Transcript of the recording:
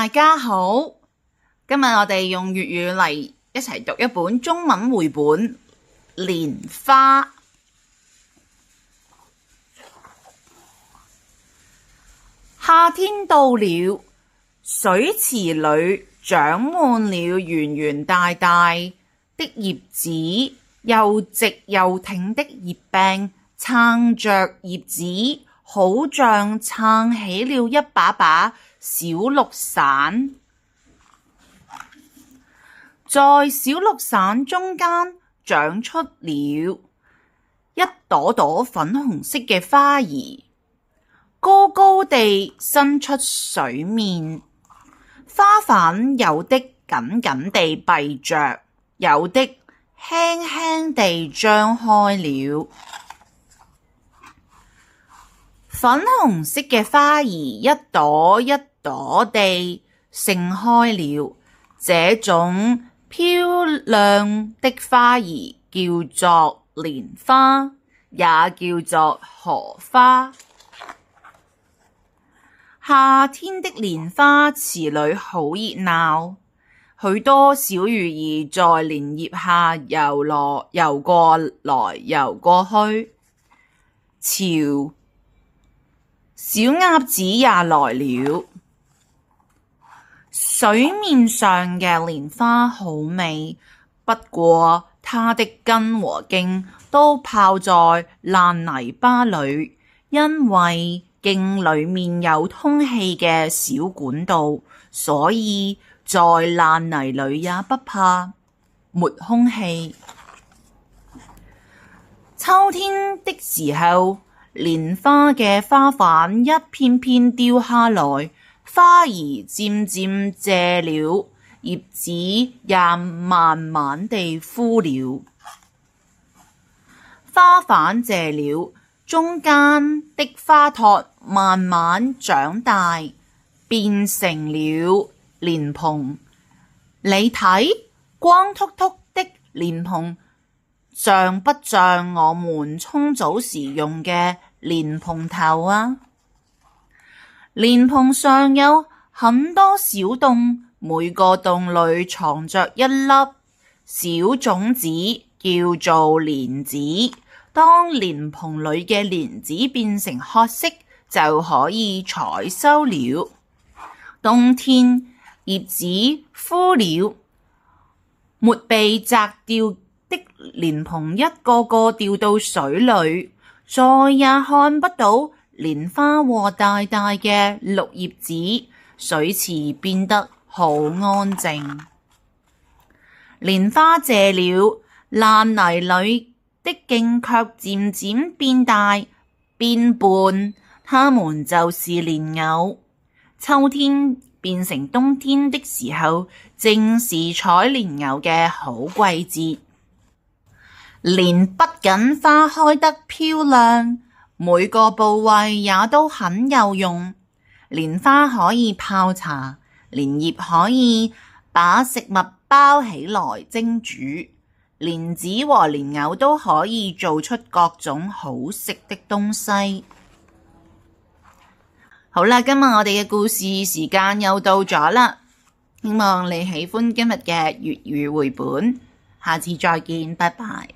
大家好，今日我哋用粵語嚟一齊讀一本中文繪本《蓮花》。夏天到了，水池裏長滿了圓圓大大的葉子，又直又挺的葉柄撐着葉子，好像撐起了一把把小綠傘。在小綠傘中間長出了一朵朵粉紅色嘅花兒，高高地伸出水面。花瓣有的緊緊地閉着，有的輕輕地張開了。粉紅色嘅花兒一朵一朵地盛開了，這種漂亮的花兒叫做蓮花，也叫做荷花。夏天的蓮花池裏好熱鬧，許多小魚兒在蓮葉下游過來游過去。瞧，小鴨子也來了。水面上嘅蓮花好美，不過它的根和莖都泡在爛泥巴裏，因為莖裏面有通氣嘅小管道，所以在爛泥裏也不怕沒空氣。秋天的時候，蓮花嘅花瓣一片片掉下來，花兒漸漸謝了，葉子也慢慢地枯了。花瓣謝了，中間的花托慢慢長大，變成了蓮蓬。你睇，光禿禿的蓮蓬像不像我們沖澡時用嘅蓮蓬頭啊？蓮蓬上有很多小洞，每個洞裏藏着一粒小種子，叫做蓮子。當蓮蓬裏嘅蓮子變成褐色，就可以採收了。冬天葉子枯了，沒被摘掉的蓮蓬一個個掉到水裏，再也看不到蓮花和大大嘅綠葉子，水池變得好安靜。蓮花謝了，爛泥裏的莖卻漸漸變大變胖，它們就是蓮藕。秋天變成冬天的時候，正是採蓮藕嘅好季節。蓮不僅花開得漂亮，每個部位也都很有用。蓮花可以泡茶，蓮葉可以把食物包起來蒸煮，蓮子和蓮藕都可以做出各種好食的東西。好啦，今日我哋嘅故事時間又到咗啦，希望你喜歡今日嘅粵語繪本，下次再見，拜拜。